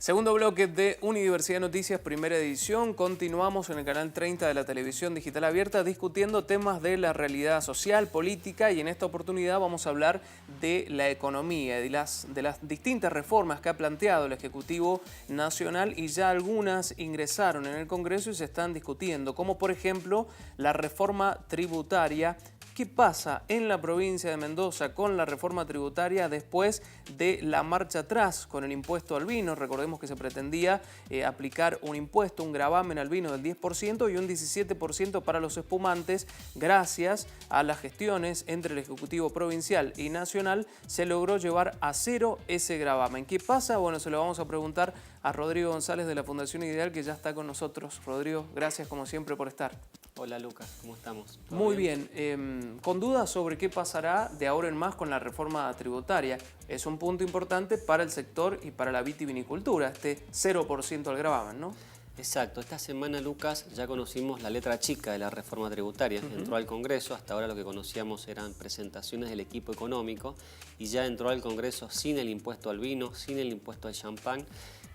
Segundo bloque de Unidiversidad Noticias, primera edición. Continuamos en el canal 30 de la televisión digital abierta discutiendo temas de la realidad social, política, y en esta oportunidad vamos a hablar de la economía, de las distintas reformas que ha planteado el Ejecutivo Nacional, y ya algunas ingresaron en el Congreso y se están discutiendo, como por ejemplo la reforma tributaria. ¿Qué pasa en la provincia de Mendoza con la reforma tributaria después de la marcha atrás con el impuesto al vino? Recordemos que se pretendía aplicar un impuesto, un gravamen al vino del 10% y un 17% para los espumantes. Gracias a las gestiones entre el Ejecutivo Provincial y Nacional se logró llevar a cero ese gravamen. ¿Qué pasa? Bueno, se lo vamos a preguntar a Rodrigo González de la Fundación Ideal, que ya está con nosotros. Rodrigo, gracias como siempre por estar. Hola Lucas, ¿cómo estamos? Muy bien. Con dudas sobre qué pasará de ahora en más con la reforma tributaria. Es un punto importante para el sector y para la vitivinicultura, este 0% al gravamen, ¿no? Exacto, esta semana, Lucas, ya conocimos la letra chica de la reforma tributaria. Entró al Congreso, hasta ahora lo que conocíamos eran presentaciones del equipo económico, y ya entró al Congreso sin el impuesto al vino, sin el impuesto al champán.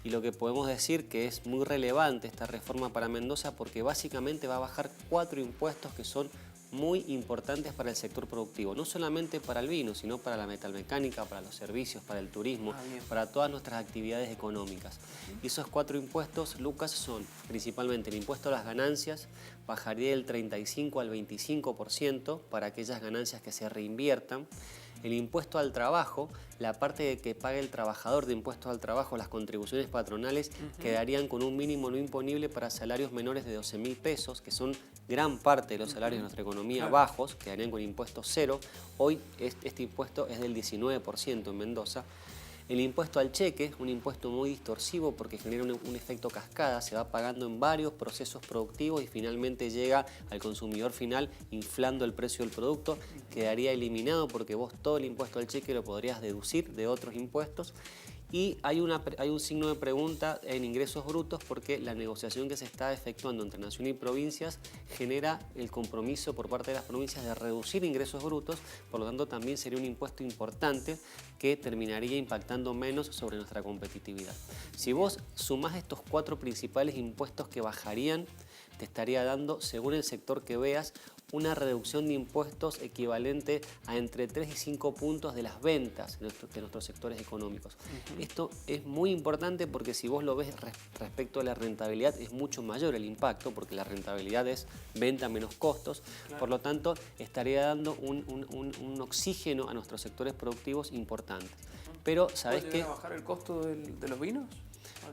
Y lo que podemos decir que es muy relevante esta reforma para Mendoza, porque básicamente va a bajar 4 impuestos que son muy importantes para el sector productivo, no solamente para el vino, sino para la metalmecánica, para los servicios, para el turismo, para todas nuestras actividades económicas. Y esos 4 impuestos, Lucas, son principalmente el impuesto a las ganancias, bajaría del 35 al 25% para aquellas ganancias que se reinviertan. El impuesto al trabajo, la parte de que pague el trabajador de impuestos al trabajo, las contribuciones patronales, quedarían con un mínimo no imponible para salarios menores de 12.000 pesos, que son gran parte de los salarios de nuestra economía bajos, quedarían con impuesto cero. Hoy este impuesto es del 19% en Mendoza. El impuesto al cheque, un impuesto muy distorsivo porque genera un efecto cascada, se va pagando en varios procesos productivos y finalmente llega al consumidor final inflando el precio del producto. Quedaría eliminado porque vos todo el impuesto al cheque lo podrías deducir de otros impuestos. Y hay un signo de pregunta en ingresos brutos porque la negociación que se está efectuando entre Nación y provincias genera el compromiso por parte de las provincias de reducir ingresos brutos, por lo tanto también sería un impuesto importante que terminaría impactando menos sobre nuestra competitividad. Si vos sumás estos 4 principales impuestos que bajarían, te estaría dando, según el sector que veas, una reducción de impuestos equivalente a entre 3 y 5 puntos de las ventas de nuestros sectores económicos. Esto es muy importante porque si vos lo ves respecto a la rentabilidad es mucho mayor el impacto, porque la rentabilidad es venta menos costos. Por lo tanto, estaría dando un oxígeno a nuestros sectores productivos importantes. Pero, ¿sabés qué? ¿Puede bajar el costo de los vinos?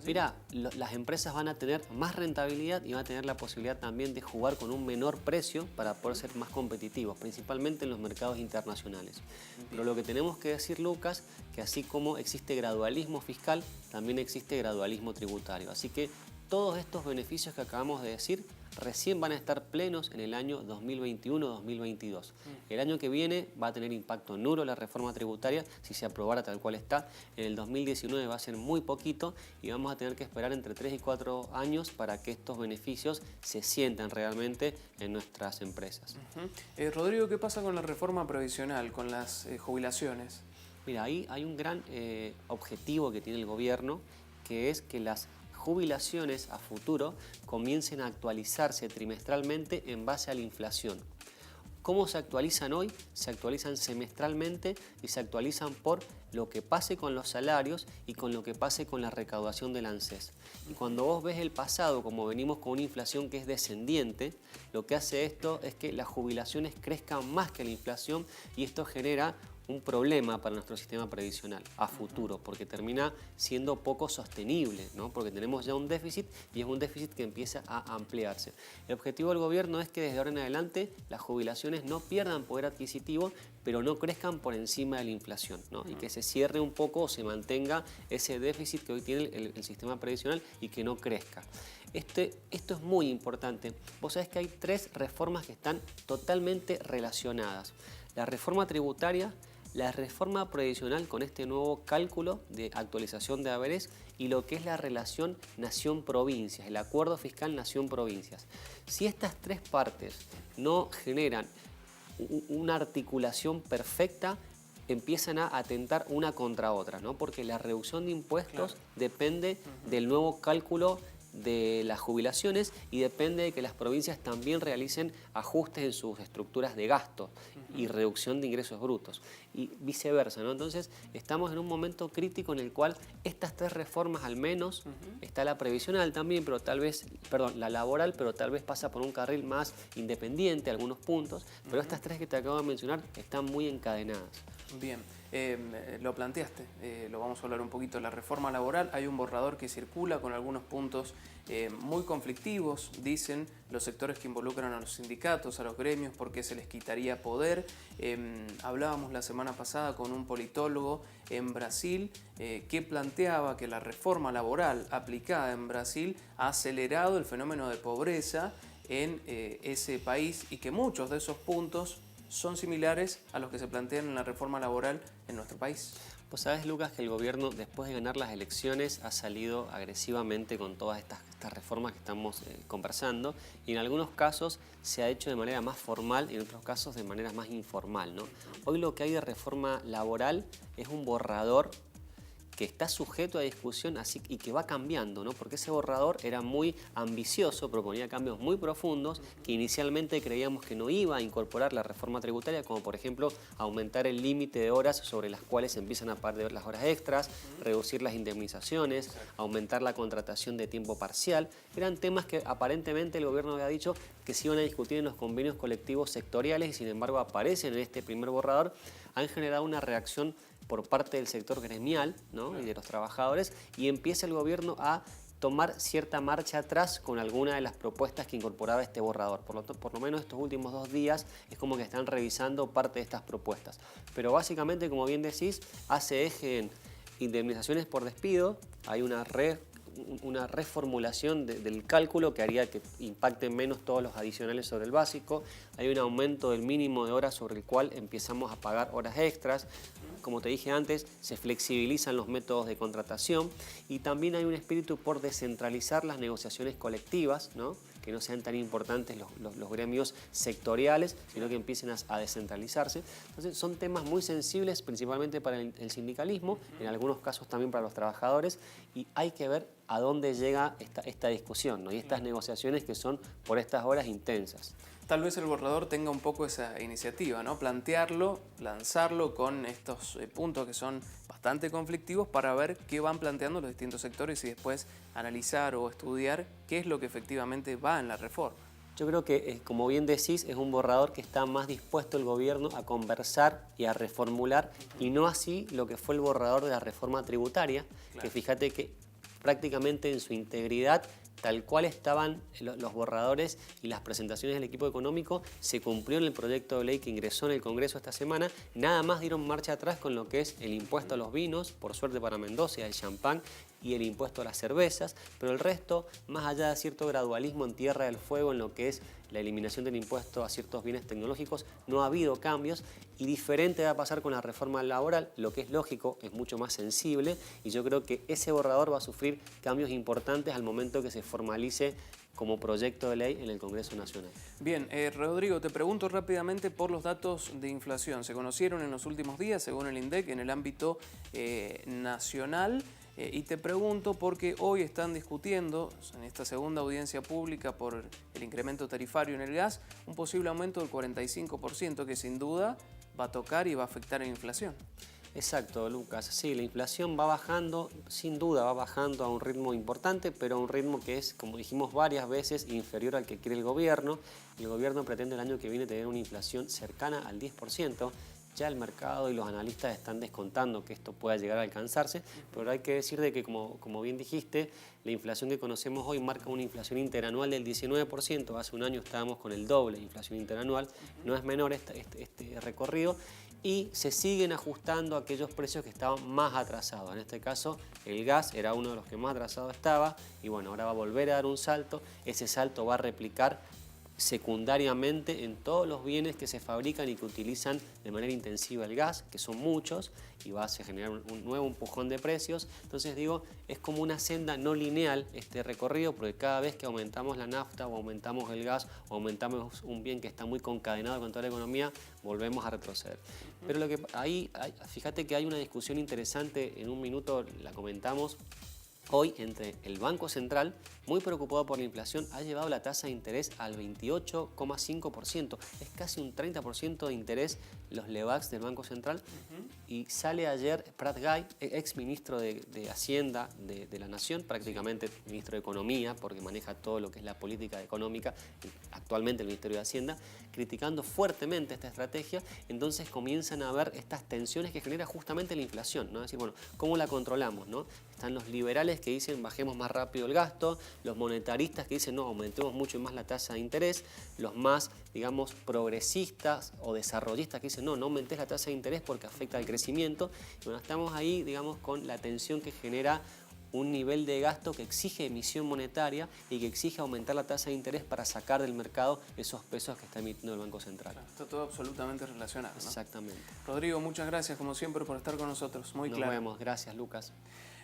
Mira, las empresas van a tener más rentabilidad y van a tener la posibilidad también de jugar con un menor precio para poder ser más competitivos, principalmente en los mercados internacionales. Pero lo que tenemos que decir, Lucas, que así como existe gradualismo fiscal, también existe gradualismo tributario. Así que todos estos beneficios que acabamos de decir recién van a estar plenos en el año 2021-2022. El año que viene va a tener impacto nulo la reforma tributaria si se aprobara tal cual está. En el 2019 va a ser muy poquito y vamos a tener que esperar entre 3 y 4 años para que estos beneficios se sientan realmente en nuestras empresas. Rodrigo, ¿qué pasa con la reforma previsional, con las jubilaciones? Mira, ahí hay un gran objetivo que tiene el gobierno, que es que las jubilaciones a futuro comiencen a actualizarse trimestralmente en base a la inflación. ¿Cómo se actualizan hoy? Se actualizan semestralmente y se actualizan por lo que pase con los salarios y con lo que pase con la recaudación del ANSES. Y cuando vos ves el pasado, como venimos con una inflación que es descendiente, lo que hace esto es que las jubilaciones crezcan más que la inflación y esto genera un problema para nuestro sistema previsional a futuro, porque termina siendo poco sostenible, ¿no? Porque tenemos ya un déficit y es un déficit que empieza a ampliarse. El objetivo del gobierno es que desde ahora en adelante las jubilaciones no pierdan poder adquisitivo, pero no crezcan por encima de la inflación, ¿no? Y que se cierre un poco o se mantenga ese déficit que hoy tiene el sistema previsional y que no crezca. Esto es muy importante. Vos sabés que hay 3 reformas que están totalmente relacionadas. La reforma tributaria, la reforma previsional con este nuevo cálculo de actualización de haberes y lo que es la relación nación-provincias, el acuerdo fiscal nación-provincias. Si estas 3 partes no generan una articulación perfecta, empiezan a atentar una contra otra, ¿no? Porque la reducción de impuestos depende del nuevo cálculo de las jubilaciones y depende de que las provincias también realicen ajustes en sus estructuras de gasto y reducción de ingresos brutos y viceversa, ¿no? Entonces estamos en un momento crítico en el cual estas tres reformas al menos, está la previsional también, pero tal vez, perdón, la laboral, pero tal vez pasa por un carril más independiente, algunos puntos, pero estas tres que te acabo de mencionar están muy encadenadas. Bien, lo planteaste, lo vamos a hablar un poquito. La reforma laboral, hay un borrador que circula con algunos puntos muy conflictivos, dicen los sectores que involucran a los sindicatos, a los gremios, porque se les quitaría poder. Hablábamos la semana pasada con un politólogo en Brasil que planteaba que la reforma laboral aplicada en Brasil ha acelerado el fenómeno de pobreza en ese país y que muchos de esos puntos son similares a los que se plantean en la reforma laboral en nuestro país. Pues sabes, Lucas, que el gobierno después de ganar las elecciones ha salido agresivamente con todas estas reformas que estamos conversando y en algunos casos se ha hecho de manera más formal y en otros casos de manera más informal, ¿no? Hoy lo que hay de reforma laboral es un borrador que está sujeto a discusión así, y que va cambiando, ¿no? Porque ese borrador era muy ambicioso, proponía cambios muy profundos que inicialmente creíamos que no iba a incorporar la reforma tributaria, como por ejemplo aumentar el límite de horas sobre las cuales empiezan a pagar las horas extras, reducir las indemnizaciones, aumentar la contratación de tiempo parcial. Eran temas que aparentemente el gobierno había dicho que se iban a discutir en los convenios colectivos sectoriales y sin embargo aparecen en este primer borrador. Han generado una reacción por parte del sector gremial, ¿no? Y de los trabajadores, y empieza el gobierno a tomar cierta marcha atrás con alguna de las propuestas que incorporaba este borrador. Por lo menos estos últimos 2 días es como que están revisando parte de estas propuestas. Pero básicamente, como bien decís, hace eje en indemnizaciones por despido, hay una reformulación del cálculo que haría que impacten menos todos los adicionales sobre el básico, hay un aumento del mínimo de horas sobre el cual empezamos a pagar horas extras. Como te dije antes, se flexibilizan los métodos de contratación y también hay un espíritu por descentralizar las negociaciones colectivas, ¿no? Que no sean tan importantes los gremios sectoriales, sino que empiecen a descentralizarse. Entonces son temas muy sensibles, principalmente para el sindicalismo, en algunos casos también para los trabajadores, y hay que ver a dónde llega esta discusión, ¿no? Y estas negociaciones que son por estas horas intensas. Tal vez el borrador tenga un poco esa iniciativa, ¿no? Plantearlo, lanzarlo con estos puntos que son bastante conflictivos para ver qué van planteando los distintos sectores y después analizar o estudiar qué es lo que efectivamente va en la reforma. Yo creo que, como bien decís, es un borrador que está más dispuesto el gobierno a conversar y a reformular, y no así lo que fue el borrador de la reforma tributaria, que fíjate que prácticamente en su integridad, tal cual estaban los borradores y las presentaciones del equipo económico, se cumplió en el proyecto de ley que ingresó en el Congreso esta semana. Nada más dieron marcha atrás con lo que es el impuesto a los vinos, por suerte para Mendoza, y al champán, y el impuesto a las cervezas, pero el resto, más allá de cierto gradualismo en Tierra del Fuego en lo que es la eliminación del impuesto a ciertos bienes tecnológicos, no ha habido cambios, y diferente va a pasar con la reforma laboral. Lo que es lógico, es mucho más sensible, y yo creo que ese borrador va a sufrir cambios importantes al momento que se formalice como proyecto de ley en el Congreso Nacional. Bien, Rodrigo, te pregunto rápidamente por los datos de inflación. Se conocieron en los últimos días, según el INDEC, en el ámbito nacional. Y te pregunto porque hoy están discutiendo, en esta segunda audiencia pública por el incremento tarifario en el gas, un posible aumento del 45% que sin duda va a tocar y va a afectar a la inflación. Exacto, Lucas. Sí, la inflación va bajando, sin duda va bajando a un ritmo importante, pero a un ritmo que es, como dijimos varias veces, inferior al que quiere el gobierno. El gobierno pretende el año que viene tener una inflación cercana al 10%. Ya el mercado y los analistas están descontando que esto pueda llegar a alcanzarse, pero hay que decir de que, como bien dijiste, la inflación que conocemos hoy marca una inflación interanual del 19%. Hace un año estábamos con el doble de inflación interanual. No es menor este recorrido. Y se siguen ajustando aquellos precios que estaban más atrasados. En este caso, el gas era uno de los que más atrasado estaba y bueno, ahora va a volver a dar un salto. Ese salto va a replicar secundariamente en todos los bienes que se fabrican y que utilizan de manera intensiva el gas, que son muchos, y va a generar un nuevo empujón de precios. Entonces digo, es como una senda no lineal este recorrido, porque cada vez que aumentamos la nafta o aumentamos el gas o aumentamos un bien que está muy concadenado con toda la economía, volvemos a retroceder. Pero lo que fíjate que hay una discusión interesante, en un minuto la comentamos. Hoy, entre el Banco Central, muy preocupado por la inflación, ha llevado la tasa de interés al 28,5%. Es casi un 30% de interés los LEVAX del Banco Central. Y sale ayer Prat Gai, ex ministro de Hacienda de la Nación, prácticamente ministro de Economía, porque maneja todo lo que es la política económica, actualmente el Ministerio de Hacienda, criticando fuertemente esta estrategia. Entonces comienzan a haber estas tensiones que genera justamente la inflación, ¿no? Es decir, bueno, ¿cómo la controlamos, no? Están los liberales que dicen bajemos más rápido el gasto, los monetaristas que dicen no, aumentemos mucho más la tasa de interés, los más, digamos, progresistas o desarrollistas que dicen no, no aumentes la tasa de interés porque afecta al crecimiento. Y bueno, estamos ahí, digamos, con la tensión que genera un nivel de gasto que exige emisión monetaria y que exige aumentar la tasa de interés para sacar del mercado esos pesos que está emitiendo el Banco Central. Está todo absolutamente relacionado, ¿no? Exactamente. Rodrigo, muchas gracias como siempre por estar con nosotros. Muy claro. Nos vemos. Gracias, Lucas.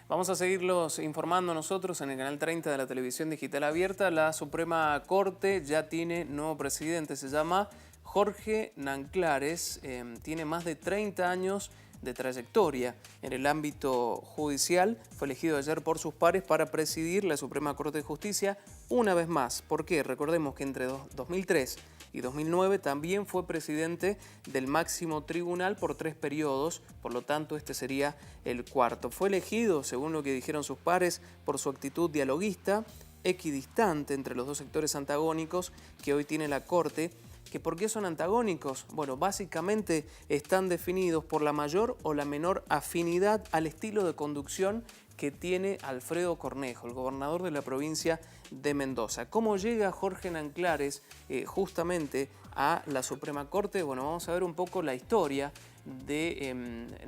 Vamos a seguirlos informando nosotros en el canal 30 de la televisión digital abierta. La Suprema Corte ya tiene nuevo presidente, se llama Jorge Nanclares, tiene más de 30 años de trayectoria en el ámbito judicial. Fue elegido ayer por sus pares para presidir la Suprema Corte de Justicia una vez más. ¿Por qué? Recordemos que entre 2003 y 2009 también fue presidente del máximo tribunal por 3 periodos, por lo tanto este sería el cuarto. Fue elegido, según lo que dijeron sus pares, por su actitud dialoguista, equidistante entre los dos sectores antagónicos que hoy tiene la Corte. ¿Que por qué son antagónicos? Bueno, básicamente están definidos por la mayor o la menor afinidad al estilo de conducción que tiene Alfredo Cornejo, el gobernador de la provincia de Mendoza. ¿Cómo llega Jorge Nanclares justamente a la Suprema Corte? Bueno, vamos a ver un poco la historia de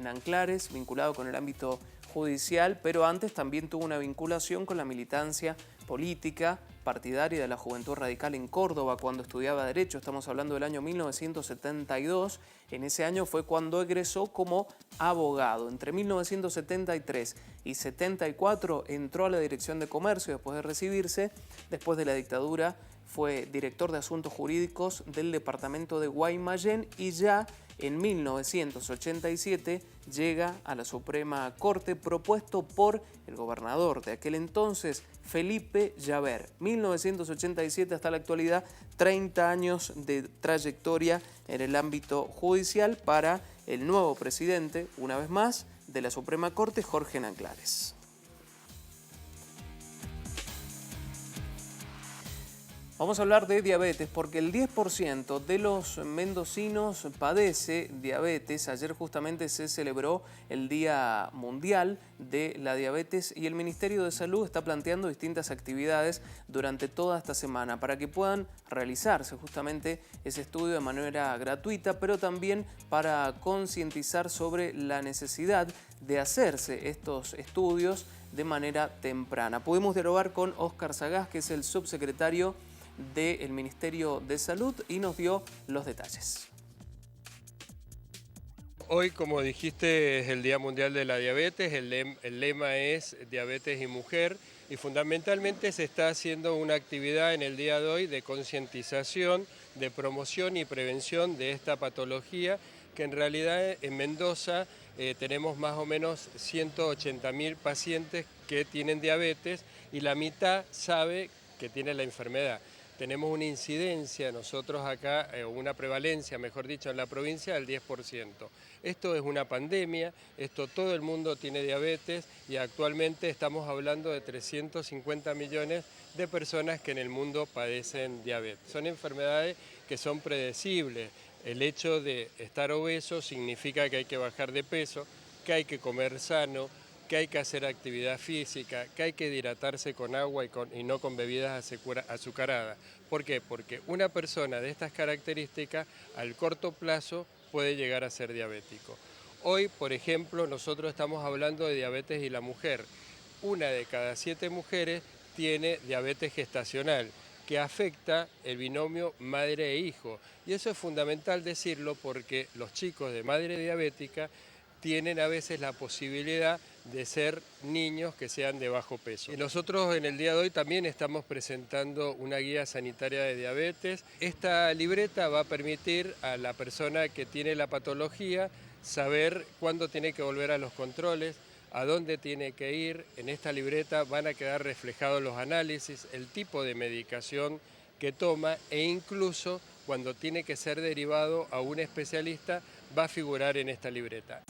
Nanclares vinculado con el ámbito judicial, pero antes también tuvo una vinculación con la militancia política partidaria de la Juventud Radical en Córdoba cuando estudiaba Derecho. Estamos hablando del año 1972. En ese año fue cuando egresó como abogado. Entre 1973 y 74 entró a la Dirección de Comercio después de recibirse. Después de la dictadura fue director de Asuntos Jurídicos del departamento de Guaymallén y ya en 1987 llega a la Suprema Corte propuesto por el gobernador de aquel entonces, Felipe Llaver. 1987 hasta la actualidad, 30 años de trayectoria en el ámbito judicial para el nuevo presidente, una vez más, de la Suprema Corte, Jorge Nanclares. Vamos a hablar de diabetes porque el 10% de los mendocinos padece diabetes. Ayer justamente se celebró el Día Mundial de la Diabetes y el Ministerio de Salud está planteando distintas actividades durante toda esta semana para que puedan realizarse justamente ese estudio de manera gratuita, pero también para concientizar sobre la necesidad de hacerse estos estudios de manera temprana. Pudimos dialogar con Óscar Sagás, que es el subsecretario del Ministerio de Salud y nos dio los detalles. Hoy, como dijiste, es el Día Mundial de la Diabetes, el lema es Diabetes y Mujer y fundamentalmente se está haciendo una actividad en el día de hoy de concientización, de promoción y prevención de esta patología que en realidad en Mendoza tenemos más o menos 180.000 pacientes que tienen diabetes y la mitad sabe que tiene la enfermedad. Tenemos una incidencia nosotros acá, una prevalencia, mejor dicho, en la provincia del 10%. Esto es una pandemia, todo el mundo tiene diabetes y actualmente estamos hablando de 350 millones de personas que en el mundo padecen diabetes. Son enfermedades que son predecibles. El hecho de estar obeso significa que hay que bajar de peso, que hay que comer sano, que hay que hacer actividad física, que hay que hidratarse con agua y no con bebidas azucaradas. ¿Por qué? Porque una persona de estas características al corto plazo puede llegar a ser diabético. Hoy, por ejemplo, nosotros estamos hablando de diabetes y la mujer. 1 de cada 7 mujeres tiene diabetes gestacional que afecta el binomio madre e hijo. Y eso es fundamental decirlo porque los chicos de madre diabética tienen a veces la posibilidad de ser niños que sean de bajo peso. Y nosotros en el día de hoy también estamos presentando una guía sanitaria de diabetes. Esta libreta va a permitir a la persona que tiene la patología saber cuándo tiene que volver a los controles, a dónde tiene que ir. En esta libreta van a quedar reflejados los análisis, el tipo de medicación que toma e incluso cuando tiene que ser derivado a un especialista va a figurar en esta libreta.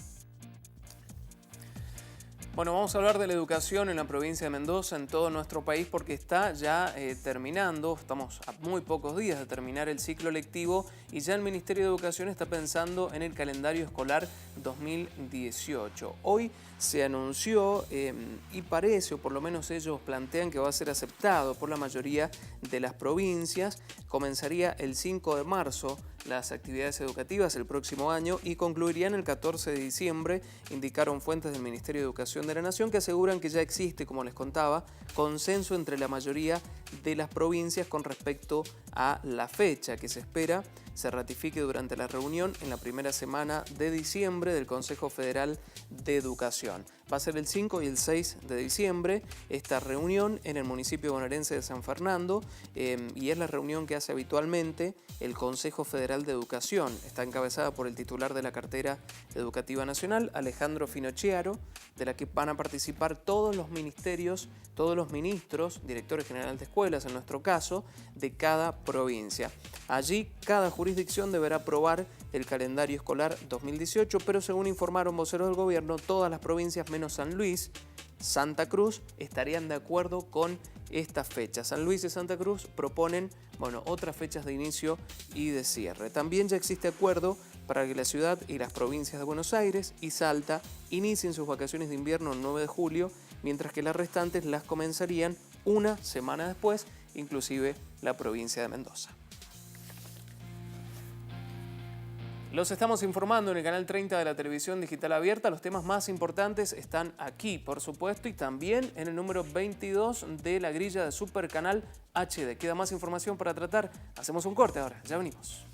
Bueno, vamos a hablar de la educación en la provincia de Mendoza, en todo nuestro país, porque está ya terminando, estamos a muy pocos días de terminar el ciclo lectivo y ya el Ministerio de Educación está pensando en el calendario escolar 2018. Hoy se anunció y parece, o por lo menos ellos plantean que va a ser aceptado por la mayoría de las provincias. Comenzaría el 5 de marzo las actividades educativas el próximo año y concluirían el 14 de diciembre, indicaron fuentes del Ministerio de Educación de la Nación que aseguran que ya existe, como les contaba, consenso entre la mayoría de las provincias con respecto a la fecha que se espera se ratifique durante la reunión en la primera semana de diciembre del Consejo Federal de Educación. Va a ser el 5 y el 6 de diciembre esta reunión en el municipio bonaerense de San Fernando y es la reunión que hace habitualmente el Consejo Federal de Educación. Está encabezada por el titular de la Cartera Educativa Nacional, Alejandro Finocchiaro, de la que van a participar todos los ministerios, todos los ministros, directores generales de escuelas en nuestro caso, de cada provincia. Allí cada jurisdicción deberá aprobar el calendario escolar 2018, pero según informaron voceros del gobierno, todas las provincias menos San Luis, Santa Cruz, estarían de acuerdo con esta fecha. San Luis y Santa Cruz proponen, otras fechas de inicio y de cierre. También ya existe acuerdo para que la ciudad y las provincias de Buenos Aires y Salta inicien sus vacaciones de invierno el 9 de julio, mientras que las restantes las comenzarían una semana después, inclusive la provincia de Mendoza. Los estamos informando en el canal 30 de la televisión digital abierta. Los temas más importantes están aquí, por supuesto, y también en el número 22 de la grilla de Supercanal HD. Queda más información para tratar. Hacemos un corte ahora, ya venimos.